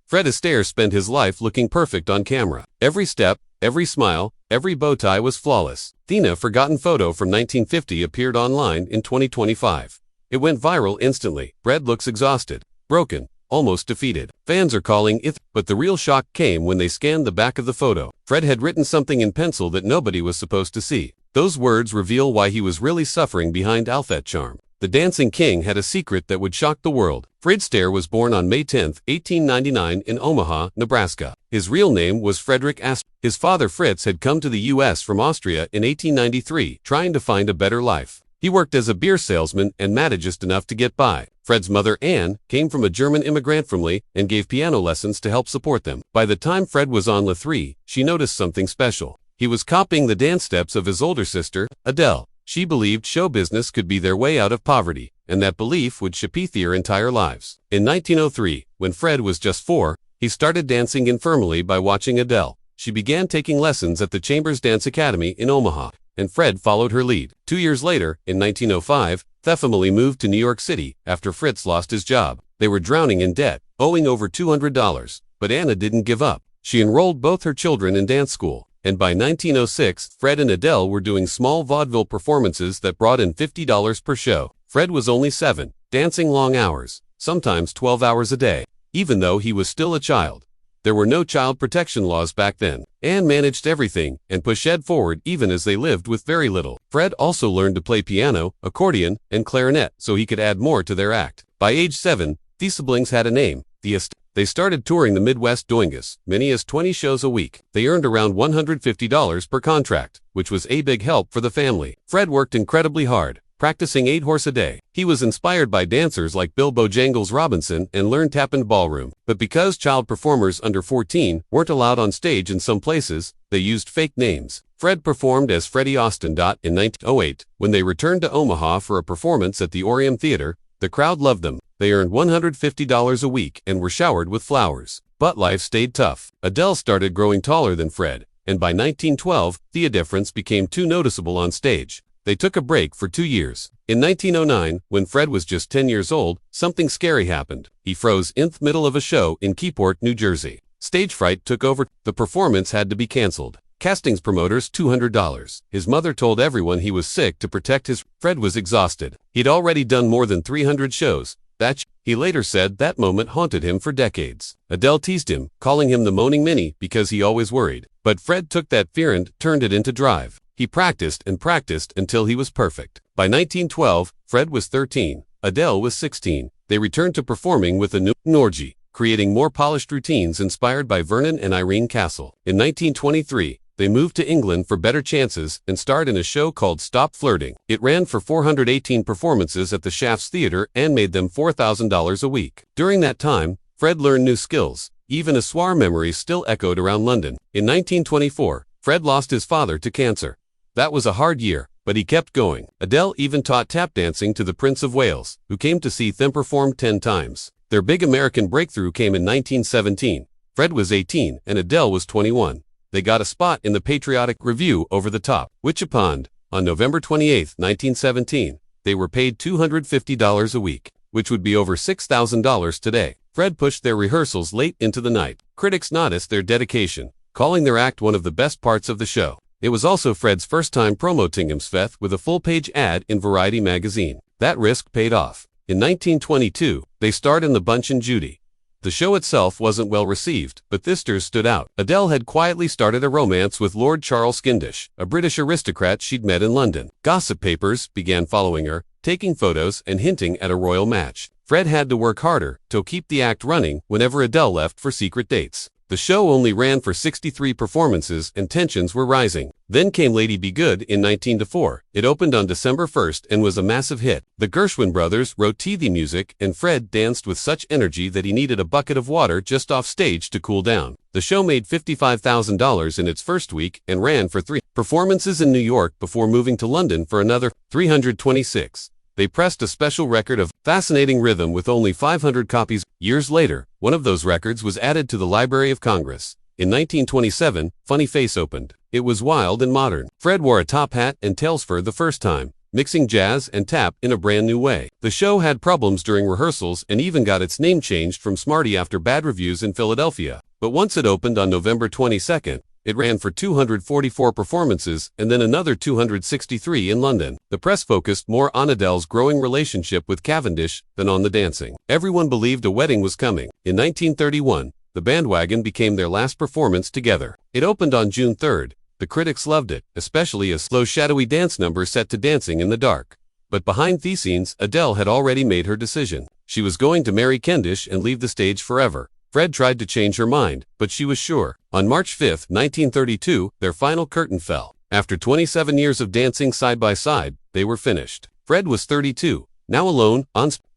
Fred Astaire spent his life looking perfect on camera. Every step, every smile, every bow tie was flawless. The forgotten photo from 1950 appeared online in 2025. It went viral instantly. Fred looks exhausted, broken, almost defeated. Fans are calling it, but the real shock came when they scanned the back of the photo. Fred had written something in pencil that nobody was supposed to see. Those words reveal why he was really suffering behind all that charm. The Dancing King had a secret that would shock the world. Fred Astaire was born on May 10, 1899 in Omaha, Nebraska. His real name was Frederick Astaire. His father Fritz had come to the U.S. from Austria in 1893, trying to find a better life. He worked as a beer salesman and made just enough to get by. Fred's mother, Anne, came from a German immigrant family and gave piano lessons to help support them. By the time Fred was on Le3, she noticed something special. He was copying the dance steps of his older sister, Adele. She believed show business could be their way out of poverty, and that belief would shape their entire lives. In 1903, when Fred was just 4, he started dancing informally by watching Adele. She began taking lessons at the Chambers Dance Academy in Omaha, and Fred followed her lead. 2 years later, in 1905, the family moved to New York City after Fritz lost his job. They were drowning in debt, owing over $200, but Anna didn't give up. She enrolled both her children in dance school. And by 1906, Fred and Adele were doing small vaudeville performances that brought in $50 per show. Fred was only 7, dancing long hours, sometimes 12 hours a day, even though he was still a child. There were no child protection laws back then. Anne managed everything and pushed Ed forward even as they lived with very little. Fred also learned to play piano, accordion, and clarinet so he could add more to their act. By age 7, the siblings had a name, the Astaire. They started touring the Midwest doing as many as 20 shows a week. They earned around $150 per contract, which was a big help for the family. Fred worked incredibly hard, practicing 8 hours a day. He was inspired by dancers like Bill Bojangles Robinson and learned tap in ballroom. But because child performers under 14 weren't allowed on stage in some places, they used fake names. Fred performed as Freddie Austin. In 1908, when they returned to Omaha for a performance at the Orium Theater, the crowd loved them. They earned $150 a week and were showered with flowers. But life stayed tough. Adele started growing taller than Fred, and by 1912, the difference became too noticeable on stage. They took a break for 2 years. In 1909, when Fred was just 10 years old, something scary happened. He froze in the middle of a show in Keyport, New Jersey. Stage fright took over. The performance had to be canceled. Castings promoters $200. His mother told everyone he was sick to protect his. Fred was exhausted. He'd already done more than 300 shows. He later said that moment haunted him for decades. Adele teased him, calling him the moaning Minnie because he always worried. But Fred took that fear and turned it into drive. He practiced and practiced until he was perfect. By 1912, Fred was 13. Adele was 16. They returned to performing with a new orgy, creating more polished routines inspired by Vernon and Irene Castle. In 1923, they moved to England for better chances and starred in a show called Stop Flirting. It ran for 418 performances at the Shafts Theatre and made them $4,000 a week. During that time, Fred learned new skills. Even soir memories still echoed around London. In 1924, Fred lost his father to cancer. That was a hard year, but he kept going. Adele even taught tap dancing to the Prince of Wales, who came to see them perform 10 times. Their big American breakthrough came in 1917. Fred was 18 and Adele was 21. They got a spot in the patriotic review Over the Top, which on November 28, 1917, they were paid $250 a week, which would be over $6,000 today. Fred pushed their rehearsals late into the night. Critics noticed their dedication, calling their act one of the best parts of the show. It was also Fred's first time promoting himself with a full-page ad in Variety magazine. That risk paid off. In 1922, they starred in The Bunch and Judy. The show itself wasn't well received, but the Astaires stood out. Adele had quietly started a romance with Lord Charles Skindish, a British aristocrat she'd met in London. Gossip papers began following her, taking photos and hinting at a royal match. Fred had to work harder to keep the act running whenever Adele left for secret dates. The show only ran for 63 performances and tensions were rising. Then came Lady Be Good in 1904. It opened on December 1st and was a massive hit. The Gershwin brothers wrote the music and Fred danced with such energy that he needed a bucket of water just off stage to cool down. The show made $55,000 in its first week and ran for 3 performances in New York before moving to London for another 326. They pressed a special record of fascinating rhythm with only 500 copies. Years later, one of those records was added to the Library of Congress. In 1927, Funny Face opened. It was wild and modern. Fred wore a top hat and tails for the first time. mixing jazz and tap in a brand new way. The show had problems during rehearsals and even got its name changed from Smarty after bad reviews in Philadelphia. But once it opened on November 22nd, it ran for 244 performances and then another 263 in London. The press focused more on Adele's growing relationship with Cavendish than on the dancing. Everyone believed a wedding was coming. In 1931, The Bandwagon became their last performance together. It opened on June 3rd. The critics loved it, especially a slow shadowy dance number set to Dancing in the Dark. But behind the scenes, Adele had already made her decision. She was going to marry Cavendish and leave the stage forever. Fred tried to change her mind, but she was sure. On March 5, 1932, their final curtain fell. After 27 years of dancing side by side, they were finished. Fred was 32, now alone,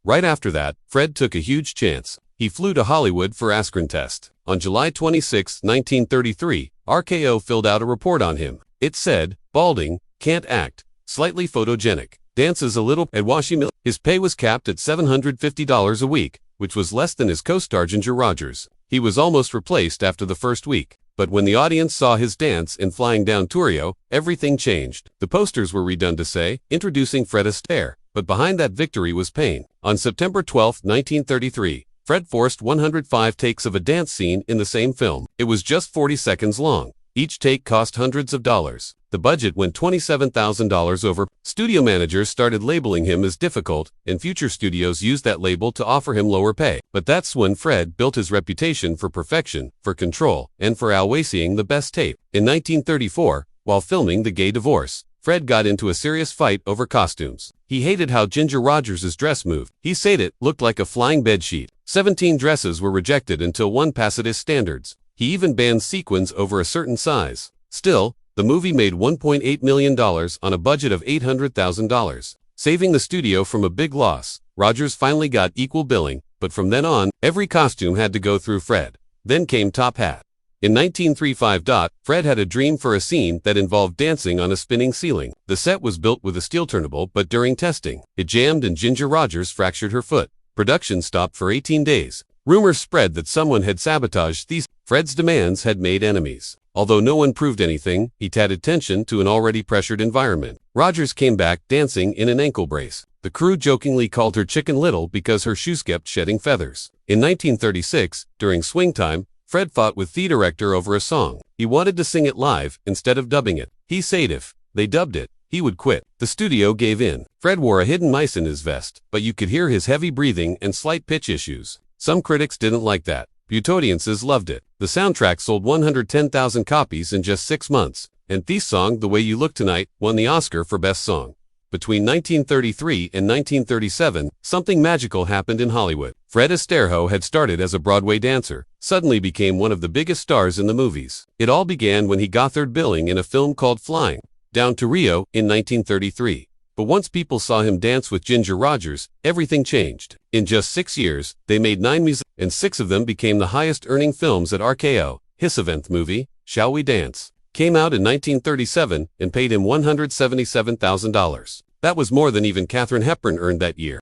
Right after that, Fred took a huge chance. He flew to Hollywood for Astaire test. On July 26, 1933, RKO filled out a report on him. It said, balding, can't act, slightly photogenic, dances a little at Washington. His pay was capped at $750 a week, which was less than his co-star Ginger Rogers. He was almost replaced after the first week. But when the audience saw his dance in Flying Down Turio, everything changed. The posters were redone to say, introducing Fred Astaire, but behind that victory was pain. On September 12, 1933, Fred forced 105 takes of a dance scene in the same film. It was just 40 seconds long. Each take cost hundreds of dollars. The budget went $27,000 over. Studio managers started labeling him as difficult, and future studios used that label to offer him lower pay. But that's when Fred built his reputation for perfection, for control, and for outweighing the best tape. In 1934, while filming The Gay Divorce, Fred got into a serious fight over costumes. He hated how Ginger Rogers' dress moved. He said it looked like a flying bedsheet. 17 dresses were rejected until one passed his standards. He even banned sequins over a certain size. Still, the movie made $1.8 million on a budget of $800,000, saving the studio from a big loss. Rogers finally got equal billing, but from then on, every costume had to go through Fred. Then came Top Hat. In 1935, Fred had a dream for a scene that involved dancing on a spinning ceiling. The set was built with a steel turnable, but during testing, it jammed and Ginger Rogers fractured her foot. Production stopped for 18 days. Rumors spread that someone had sabotaged these. Fred's demands had made enemies. Although no one proved anything, he added tension to an already pressured environment. Rogers came back dancing in an ankle brace. The crew jokingly called her Chicken Little because her shoes kept shedding feathers. In 1936, during swing time, Fred fought with the director over a song. He wanted to sing it live instead of dubbing it. He said if they dubbed it, he would quit. The studio gave in. Fred wore a hidden mice in his vest, but you could hear his heavy breathing and slight pitch issues. Some critics didn't like that. But audiences loved it. The soundtrack sold 110,000 copies in just 6 months, and the song The Way You Look Tonight won the Oscar for Best Song. Between 1933 and 1937, something magical happened in Hollywood. Fred Astaire had started as a Broadway dancer, suddenly became one of the biggest stars in the movies. It all began when he got third billing in a film called Flying Down to Rio in 1933. But once people saw him dance with Ginger Rogers, everything changed. In just 6 years, they made 9 music, and 6 of them became the highest-earning films at RKO. His 7th movie, Shall We Dance, came out in 1937 and paid him $177,000. That was more than even Katharine Hepburn earned that year.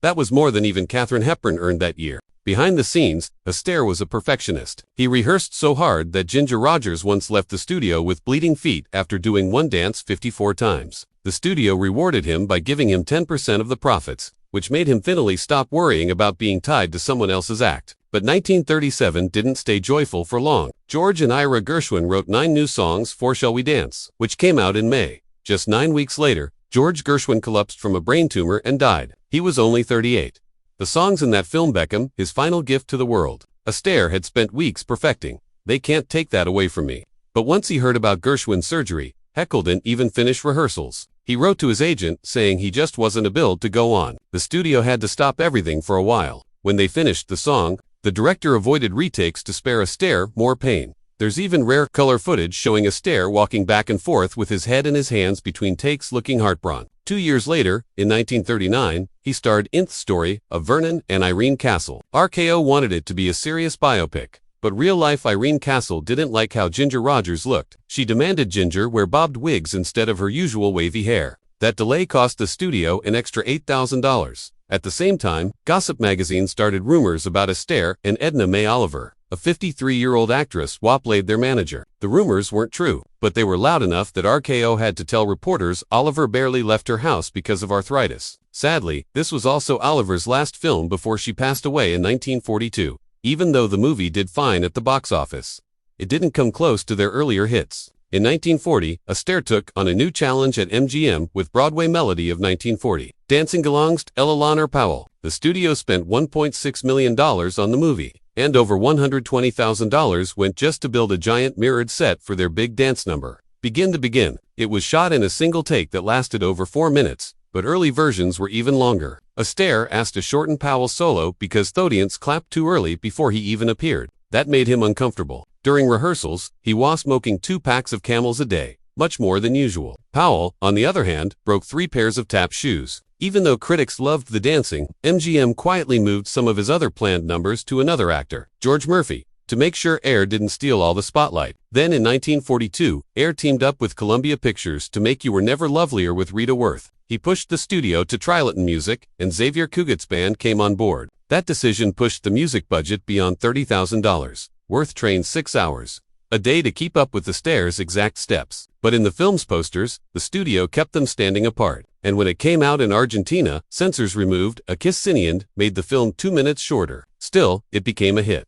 That was more than even Katharine Hepburn earned that year. Behind the scenes, Astaire was a perfectionist. He rehearsed so hard that Ginger Rogers once left the studio with bleeding feet after doing one dance 54 times. The studio rewarded him by giving him 10% of the profits, which made him finally stop worrying about being tied to someone else's act. But 1937 didn't stay joyful for long. George and Ira Gershwin wrote 9 new songs for Shall We Dance, which came out in May. Just 9 weeks later, George Gershwin collapsed from a brain tumor and died. He was only 38. The songs in that film became his final gift to the world. Astaire had spent weeks perfecting. They can't take that away from me. But once he heard about Gershwin's surgery, Heckel didn't even finish rehearsals. He wrote to his agent saying he just wasn't a build to go on. The studio had to stop everything for a while. When they finished the song, the director avoided retakes to spare Astaire more pain. There's even rare color footage showing Astaire walking back and forth with his head in his hands between takes looking heartbroken. 2 years later, in 1939, he starred in the story of Vernon and Irene Castle. RKO wanted it to be a serious biopic. But real-life Irene Castle didn't like how Ginger Rogers looked. She demanded Ginger wear bobbed wigs instead of her usual wavy hair. That delay cost the studio an extra $8,000. At the same time, gossip magazines started rumors about Astaire and Edna May Oliver. a 53-year-old actress, waylaid their manager. The rumors weren't true, but they were loud enough that RKO had to tell reporters Oliver barely left her house because of arthritis. Sadly, this was also Oliver's last film before she passed away in 1942. Even though the movie did fine at the box office, it didn't come close to their earlier hits. In 1940, Astaire took on a new challenge at MGM with Broadway Melody of 1940, Dancing Gelangst Ella Powell. The studio spent $1.6 million on the movie, and over $120,000 went just to build a giant mirrored set for their big dance number. Begin to Begin. It was shot in a single take that lasted over 4 minutes, but early versions were even longer. Astaire asked to shorten Powell's solo because the audience clapped too early before he even appeared. That made him uncomfortable. During rehearsals, he was smoking 2 packs of Camels a day, much more than usual. Powell, on the other hand, broke 3 pairs of tap shoes. Even though critics loved the dancing, MGM quietly moved some of his other planned numbers to another actor, George Murphy, to make sure Air didn't steal all the spotlight. Then in 1942, Air teamed up with Columbia Pictures to make You Were Never Lovelier with Rita Worth. He pushed the studio to try Latin music, and Xavier Cugat's band came on board. That decision pushed the music budget beyond $30,000. Worth trained 6 hours a day to keep up with Astaire's exact steps. But in the film's posters, the studio kept them standing apart. And when it came out in Argentina, censors removed A Kiss Siniend made the film 2 minutes shorter. Still, it became a hit,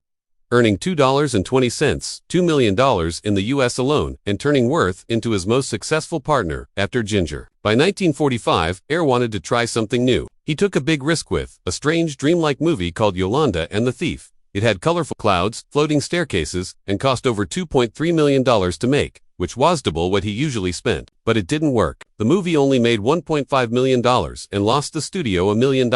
earning $2.20, $2 million in the US alone, and turning Worth into his most successful partner after Ginger. By 1945, Air wanted to try something new. He took a big risk with a strange dreamlike movie called Yolanda and the Thief. It had colorful clouds, floating staircases, and cost over $2.3 million to make, which was double what he usually spent. But it didn't work. The movie only made $1.5 million and lost the studio $1 million.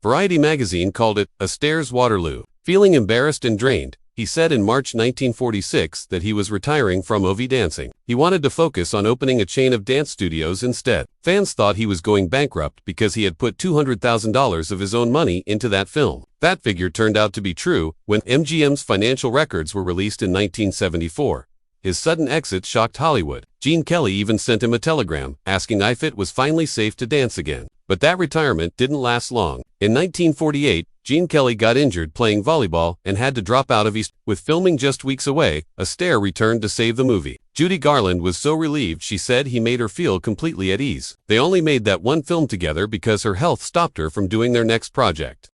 Variety magazine called it Astaire's Waterloo. Feeling embarrassed and drained, he said in March 1946 that he was retiring from OV dancing. He wanted to focus on opening a chain of dance studios instead. Fans thought he was going bankrupt because he had put $200,000 of his own money into that film. That figure turned out to be true when MGM's financial records were released in 1974. His sudden exit shocked Hollywood. Gene Kelly even sent him a telegram asking if it was finally safe to dance again. But that retirement didn't last long. In 1948, Gene Kelly got injured playing volleyball and had to drop out of East. With filming just weeks away, Astaire returned to save the movie. Judy Garland was so relieved she said he made her feel completely at ease. They only made that one film together because her health stopped her from doing their next project.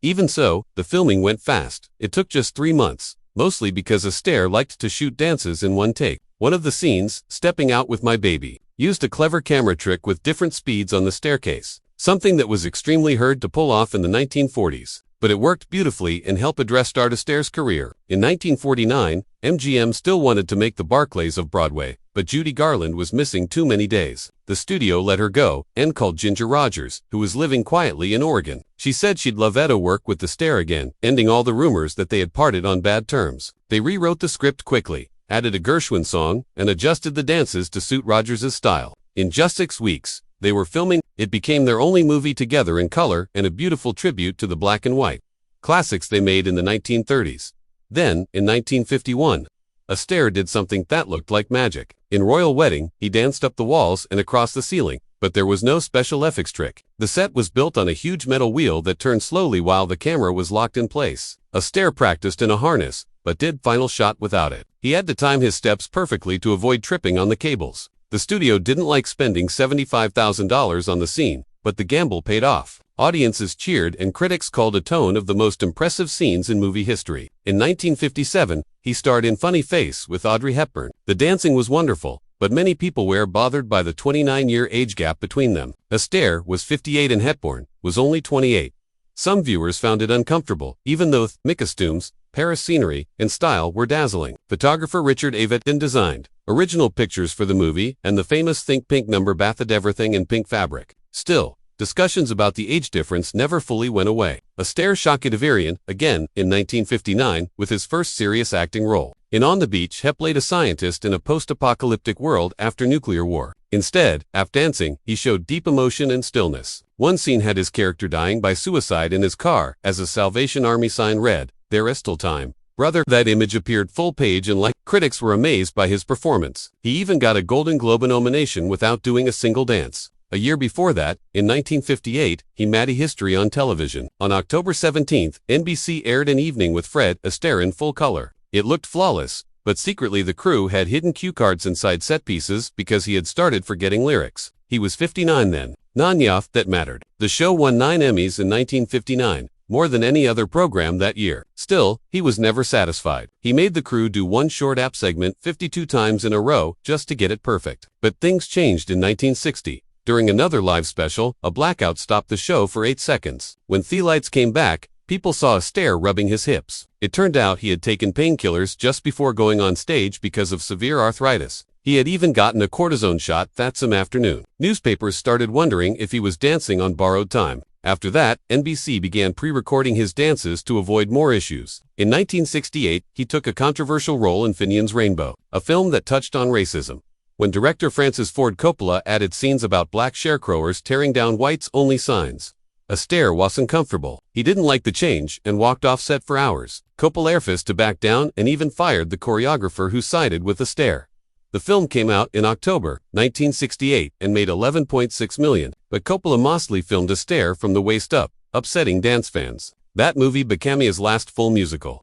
Even so, the filming went fast. It took just 3 months, mostly because Astaire liked to shoot dances in one take. One of the scenes, Stepping Out with My Baby, used a clever camera trick with different speeds on the staircase, something that was extremely hard to pull off in the 1940s. But it worked beautifully and helped address Astaire's career. In 1949, MGM still wanted to make the Barclays of Broadway, but Judy Garland was missing too many days. The studio let her go and called Ginger Rogers, who was living quietly in Oregon. She said she'd love to work with Astaire again, ending all the rumors that they had parted on bad terms. They rewrote the script quickly, added a Gershwin song, and adjusted the dances to suit Rogers' style. In just 6 weeks, they were filming. It became their only movie together in color and a beautiful tribute to the black and white classics they made in the 1930s. Then, in 1951, Astaire did something that looked like magic. In Royal Wedding, he danced up the walls and across the ceiling, but there was no special effects trick. The set was built on a huge metal wheel that turned slowly while the camera was locked in place. Astaire practiced in a harness, but did final shot without it. He had to time his steps perfectly to avoid tripping on the cables. The studio didn't like spending $75,000 on the scene, but the gamble paid off. Audiences cheered and critics called it one of the most impressive scenes in movie history. In 1957, he starred in Funny Face with Audrey Hepburn. The dancing was wonderful, but many people were bothered by the 29-year age gap between them. Astaire was 58 and Hepburn was only 28. Some viewers found it uncomfortable, even though the costumes, Paris scenery, and style were dazzling. Photographer Richard Avedon designed original pictures for the movie and the famous Think Pink number bathed everything in pink fabric. Still, discussions about the age difference never fully went away. Astaire shot Gadavarian again in 1959 with his first serious acting role. In On the Beach, Hep played a scientist in a post-apocalyptic world after nuclear war. Instead, after dancing, he showed deep emotion and stillness. One scene had his character dying by suicide in his car as a Salvation Army sign read, "There is still time, brother." That image appeared full page and critics were amazed by his performance. He even got a Golden Globe nomination without doing a single dance. A year before that, in 1958, he made history on television. On October 17, NBC aired An Evening with Fred Astaire in full color. It looked flawless, but secretly the crew had hidden cue cards inside set pieces because he had started forgetting lyrics. He was 59 then. None that mattered. The show won 9 Emmys in 1959, more than any other program that year. Still, he was never satisfied. He made the crew do one short app segment 52 times in a row just to get it perfect. But things changed in 1960. During another live special, a blackout stopped the show for 8 seconds. When the lights came back, people saw Astaire rubbing his hips. It turned out he had taken painkillers just before going on stage because of severe arthritis. He had even gotten a cortisone shot that same afternoon. Newspapers started wondering if he was dancing on borrowed time. After that, NBC began pre-recording his dances to avoid more issues. In 1968, he took a controversial role in Finian's Rainbow, a film that touched on racism. When director Francis Ford Coppola added scenes about black sharecroppers tearing down whites-only signs, Astaire wasn't comfortable. He didn't like the change and walked off set for hours. Coppola refused to back down and even fired the choreographer who sided with Astaire. The film came out in October 1968 and made $11.6 million, but Coppola mostly filmed Astaire from the waist up, upsetting dance fans. That movie became his last full musical.